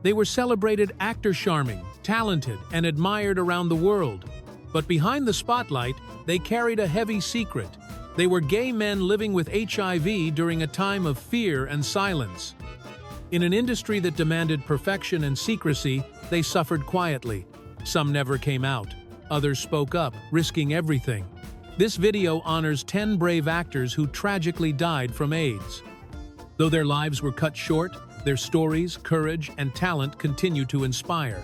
They were celebrated actor charming, talented, and admired around the world. But behind the spotlight, they carried a heavy secret. They were gay men living with HIV during a time of fear and silence. In an industry that demanded perfection and secrecy, they suffered quietly. Some never came out. Others spoke up, risking everything. This video honors 10 brave actors who tragically died from AIDS. Though their lives were cut short, their stories, courage, and talent continue to inspire.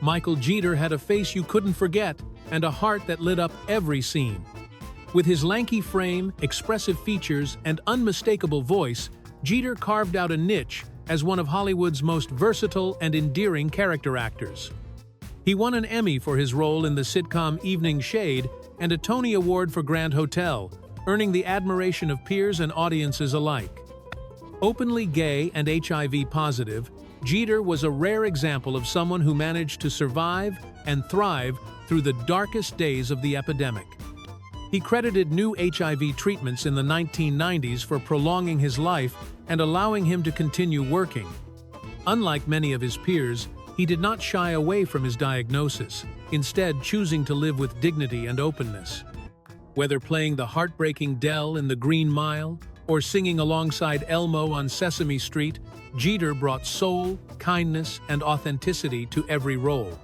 Michael Jeter had a face you couldn't forget and a heart that lit up every scene. With his lanky frame, expressive features, and unmistakable voice, Jeter carved out a niche as one of Hollywood's most versatile and endearing character actors. He won an Emmy for his role in the sitcom Evening Shade and a Tony Award for Grand Hotel, earning the admiration of peers and audiences alike. Openly gay and HIV positive, Jeter was a rare example of someone who managed to survive and thrive through the darkest days of the epidemic. He credited new HIV treatments in the 1990s for prolonging his life and allowing him to continue working. Unlike many of his peers, he did not shy away from his diagnosis, instead choosing to live with dignity and openness. Whether playing the heartbreaking Dell in The Green Mile or singing alongside Elmo on Sesame Street, Jeter brought soul, kindness, and authenticity to every role.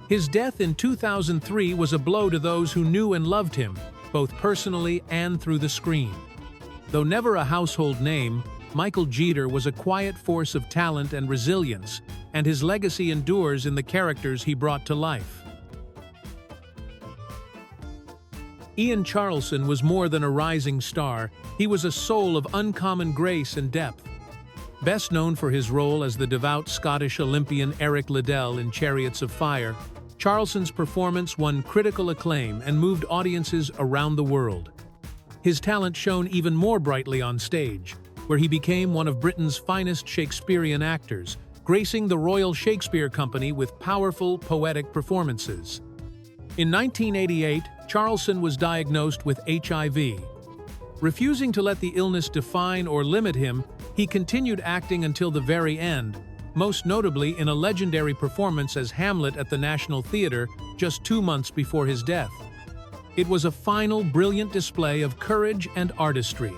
His death in 2003 was a blow to those who knew and loved him, both personally and through the screen. Though never a household name, Michael Jeter was a quiet force of talent and resilience, and his legacy endures in the characters he brought to life. Ian Charleson was more than a rising star, he was a soul of uncommon grace and depth. Best known for his role as the devout Scottish Olympian Eric Liddell in Chariots of Fire, Charleson's performance won critical acclaim and moved audiences around the world. His talent shone even more brightly on stage, where he became one of Britain's finest Shakespearean actors, gracing the Royal Shakespeare Company with powerful, poetic performances. In 1988, Charleson was diagnosed with HIV. Refusing to let the illness define or limit him, he continued acting until the very end, most notably in a legendary performance as Hamlet at the National Theatre just 2 months before his death. It was a final, brilliant display of courage and artistry.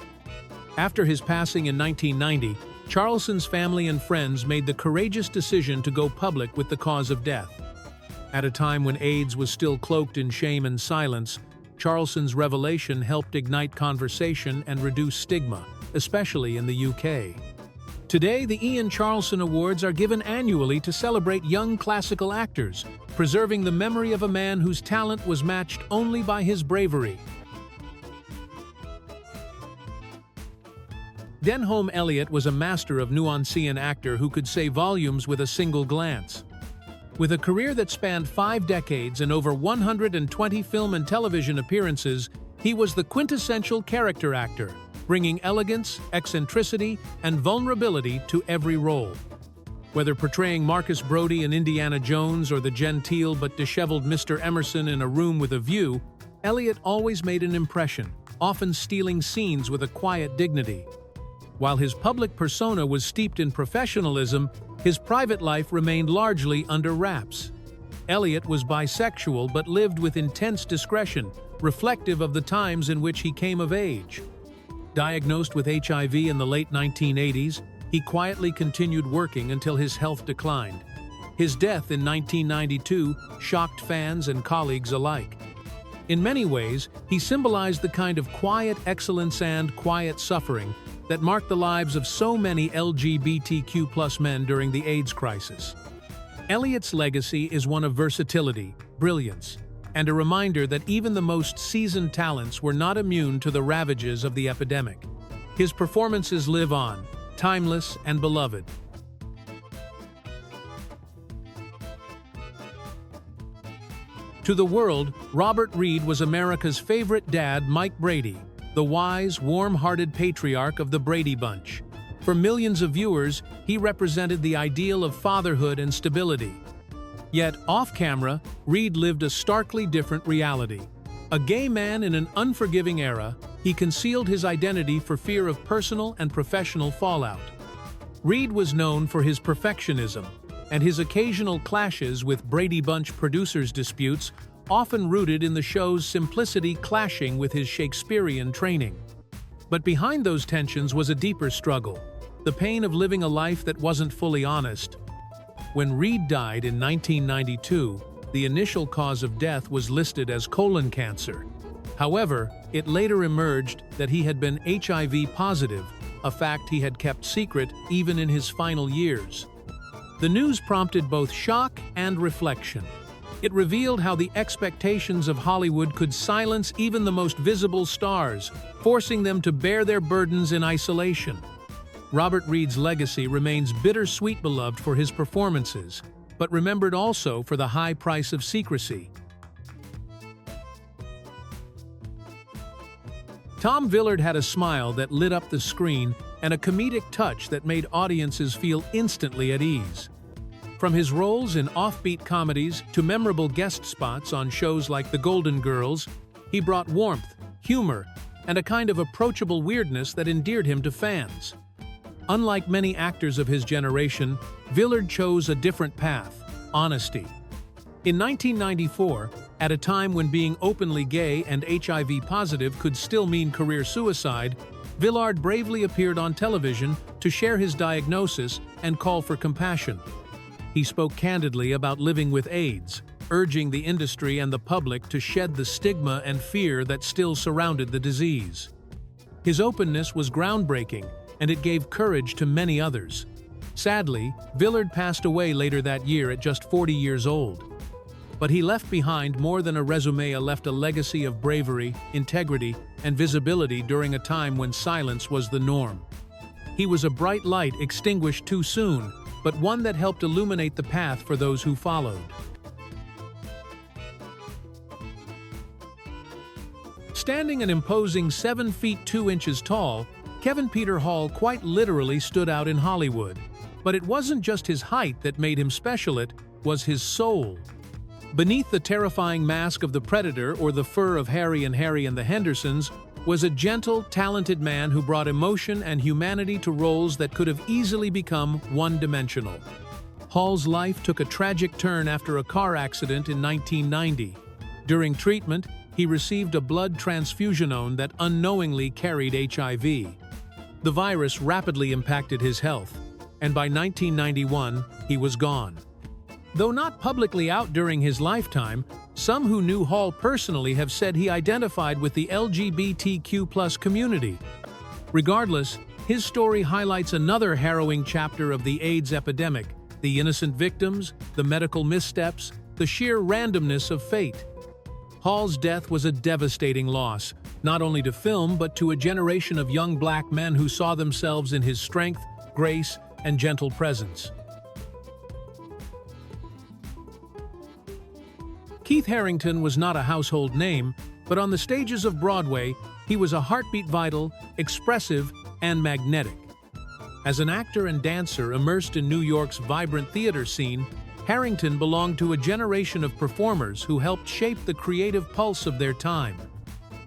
After his passing in 1990, Charleson's family and friends made the courageous decision to go public with the cause of death. At a time when AIDS was still cloaked in shame and silence, Charleson's revelation helped ignite conversation and reduce stigma, especially in the UK. Today, the Ian Charleson Awards are given annually to celebrate young classical actors, preserving the memory of a man whose talent was matched only by his bravery. Denholm Elliott was a master of nuancean actor who could say volumes with a single glance. With a career that spanned 5 decades and over 120 film and television appearances, he was the quintessential character actor, bringing elegance, eccentricity, and vulnerability to every role. Whether portraying Marcus Brody in Indiana Jones or the genteel but disheveled Mr. Emerson in A Room with a View, Elliott always made an impression, often stealing scenes with a quiet dignity. While his public persona was steeped in professionalism, his private life remained largely under wraps. Elliott was bisexual but lived with intense discretion, reflective of the times in which he came of age. Diagnosed with HIV in the late 1980s, he quietly continued working until his health declined. His death in 1992 shocked fans and colleagues alike. In many ways, he symbolized the kind of quiet excellence and quiet suffering that marked the lives of so many LGBTQ+ men during the AIDS crisis. Elliott's legacy is one of versatility, brilliance, and a reminder that even the most seasoned talents were not immune to the ravages of the epidemic. His performances live on, timeless and beloved. To the world, Robert Reed was America's favorite dad, Mike Brady, the wise, warm-hearted patriarch of the Brady Bunch. For millions of viewers, he represented the ideal of fatherhood and stability. Yet, off-camera, Reed lived a starkly different reality. A gay man in an unforgiving era, he concealed his identity for fear of personal and professional fallout. Reed was known for his perfectionism, and his occasional clashes with Brady Bunch producers' disputes, often rooted in the show's simplicity clashing with his Shakespearean training. But behind those tensions was a deeper struggle, the pain of living a life that wasn't fully honest. When Reed died in 1992, the initial cause of death was listed as colon cancer. However, it later emerged that he had been HIV positive, a fact he had kept secret even in his final years. The news prompted both shock and reflection. It revealed how the expectations of Hollywood could silence even the most visible stars, forcing them to bear their burdens in isolation. Robert Reed's legacy remains bittersweet, beloved for his performances, but remembered also for the high price of secrecy. Tom Villard had a smile that lit up the screen and a comedic touch that made audiences feel instantly at ease. From his roles in offbeat comedies to memorable guest spots on shows like The Golden Girls, he brought warmth, humor, and a kind of approachable weirdness that endeared him to fans. Unlike many actors of his generation, Villard chose a different path: honesty. In 1994, at a time when being openly gay and HIV positive could still mean career suicide, Villard bravely appeared on television to share his diagnosis and call for compassion. He spoke candidly about living with AIDS, urging the industry and the public to shed the stigma and fear that still surrounded the disease. His openness was groundbreaking, and it gave courage to many others. Sadly, Villard passed away later that year at just 40 years old. But he left behind more than a resume. Left a legacy of bravery, integrity, and visibility during a time when silence was the norm. He was a bright light extinguished too soon, but one that helped illuminate the path for those who followed. Standing an imposing 7 feet 2 inches tall, Kevin Peter Hall quite literally stood out in Hollywood. But it wasn't just his height that made him special, it was his soul. Beneath the terrifying mask of the Predator or the fur of Harry and the Hendersons was a gentle, talented man who brought emotion and humanity to roles that could have easily become one-dimensional. Hall's life took a tragic turn after a car accident in 1990. During treatment, he received a blood transfusion that unknowingly carried HIV. The virus rapidly impacted his health, and by 1991, he was gone. Though not publicly out during his lifetime, some who knew Hall personally have said he identified with the LGBTQ+ community. Regardless, his story highlights another harrowing chapter of the AIDS epidemic: the innocent victims, the medical missteps, the sheer randomness of fate. Hall's death was a devastating loss, not only to film but to a generation of young black men who saw themselves in his strength, grace, and gentle presence. Keith Harington was not a household name, but on the stages of Broadway, he was a heartbeat, vital, expressive, and magnetic. As an actor and dancer immersed in New York's vibrant theater scene, Harington belonged to a generation of performers who helped shape the creative pulse of their time.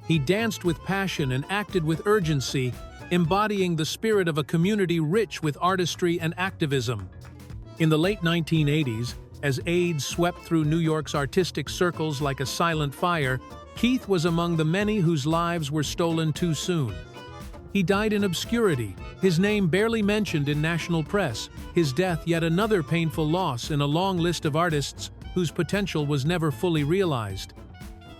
He danced with passion and acted with urgency, embodying the spirit of a community rich with artistry and activism. In the late 1980s, as AIDS swept through New York's artistic circles like a silent fire, Keith was among the many whose lives were stolen too soon. He died in obscurity, his name barely mentioned in national press, his death yet another painful loss in a long list of artists whose potential was never fully realized.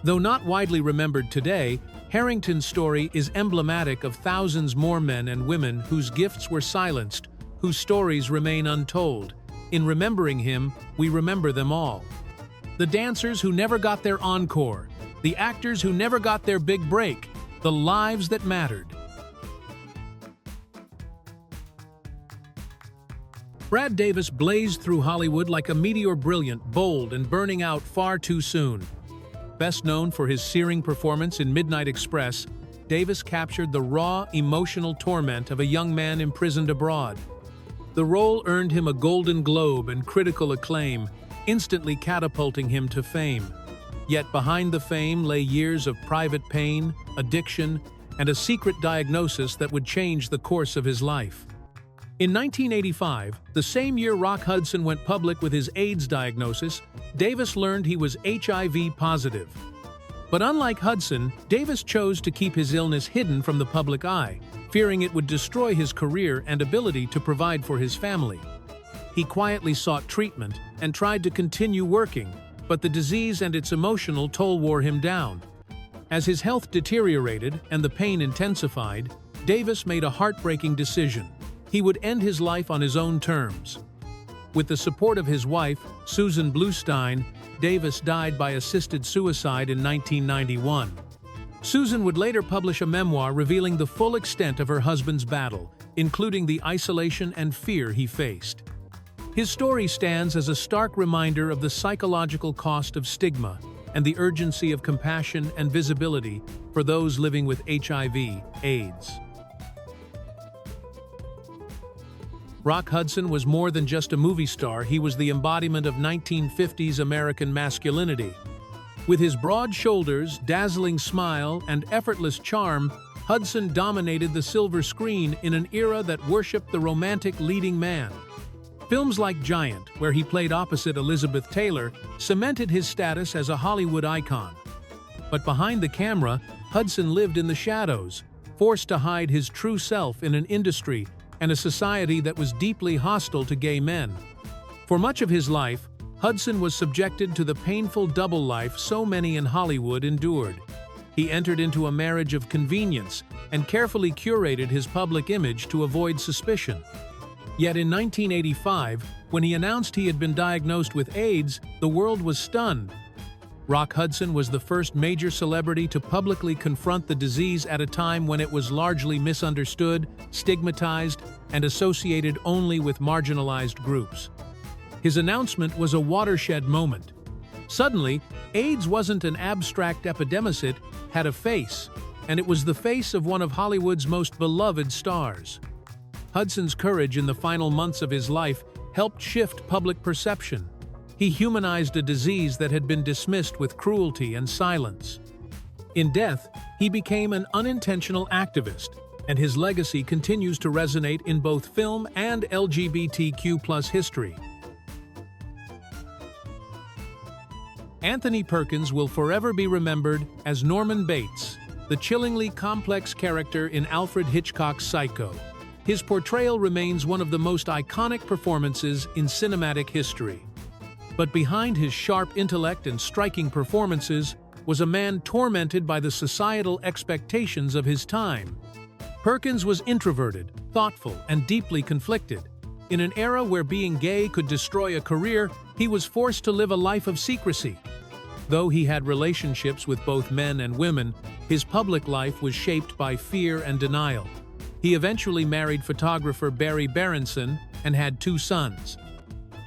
Though not widely remembered today, Harington's story is emblematic of thousands more men and women whose gifts were silenced, whose stories remain untold. In remembering him, we remember them all. The dancers who never got their encore, the actors who never got their big break, the lives that mattered. Brad Davis blazed through Hollywood like a meteor, brilliant, bold, and burning out far too soon. Best known for his searing performance in Midnight Express, Davis captured the raw, emotional torment of a young man imprisoned abroad. The role earned him a Golden Globe and critical acclaim, instantly catapulting him to fame. Yet behind the fame lay years of private pain, addiction, and a secret diagnosis that would change the course of his life. In 1985, the same year Rock Hudson went public with his AIDS diagnosis, Davis learned he was HIV positive. But unlike Hudson, Davis chose to keep his illness hidden from the public eye, fearing it would destroy his career and ability to provide for his family. He quietly sought treatment and tried to continue working, but the disease and its emotional toll wore him down. As his health deteriorated and the pain intensified, Davis made a heartbreaking decision. He would end his life on his own terms. With the support of his wife, Susan Bluestein, Davis died by assisted suicide in 1991. Susan would later publish a memoir revealing the full extent of her husband's battle, including the isolation and fear he faced. His story stands as a stark reminder of the psychological cost of stigma and the urgency of compassion and visibility for those living with HIV/AIDS. Rock Hudson was more than just a movie star, he was the embodiment of 1950s American masculinity. With his broad shoulders, dazzling smile, and effortless charm, Hudson dominated the silver screen in an era that worshipped the romantic leading man. Films like Giant, where he played opposite Elizabeth Taylor, cemented his status as a Hollywood icon. But behind the camera, Hudson lived in the shadows, forced to hide his true self in an industry and a society that was deeply hostile to gay men. For much of his life, Hudson was subjected to the painful double life so many in Hollywood endured. He entered into a marriage of convenience and carefully curated his public image to avoid suspicion. Yet in 1985, when he announced he had been diagnosed with AIDS, the world was stunned. Rock Hudson was the first major celebrity to publicly confront the disease at a time when it was largely misunderstood, stigmatized, and associated only with marginalized groups. His announcement was a watershed moment. Suddenly, AIDS wasn't an abstract epidemic, it had a face, and it was the face of one of Hollywood's most beloved stars. Hudson's courage in the final months of his life helped shift public perception. He humanized a disease that had been dismissed with cruelty and silence. In death, he became an unintentional activist, and his legacy continues to resonate in both film and LGBTQ+ history. Anthony Perkins will forever be remembered as Norman Bates, the chillingly complex character in Alfred Hitchcock's Psycho. His portrayal remains one of the most iconic performances in cinematic history. But behind his sharp intellect and striking performances was a man tormented by the societal expectations of his time. Perkins was introverted, thoughtful, and deeply conflicted. In an era where being gay could destroy a career, he was forced to live a life of secrecy. Though he had relationships with both men and women, his public life was shaped by fear and denial. He eventually married photographer Barry Berenson and had 2 sons.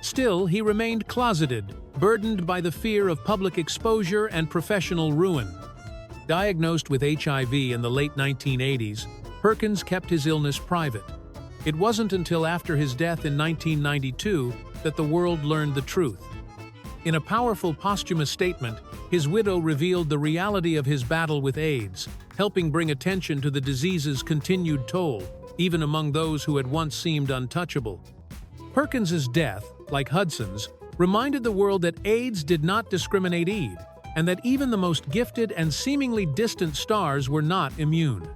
Still, he remained closeted, burdened by the fear of public exposure and professional ruin. Diagnosed with HIV in the late 1980s, Perkins kept his illness private. It wasn't until after his death in 1992 that the world learned the truth. In a powerful posthumous statement, his widow revealed the reality of his battle with AIDS, helping bring attention to the disease's continued toll, even among those who had once seemed untouchable. Perkins's death, like Hudson's, reminded the world that AIDS did not discriminate, and that even the most gifted and seemingly distant stars were not immune.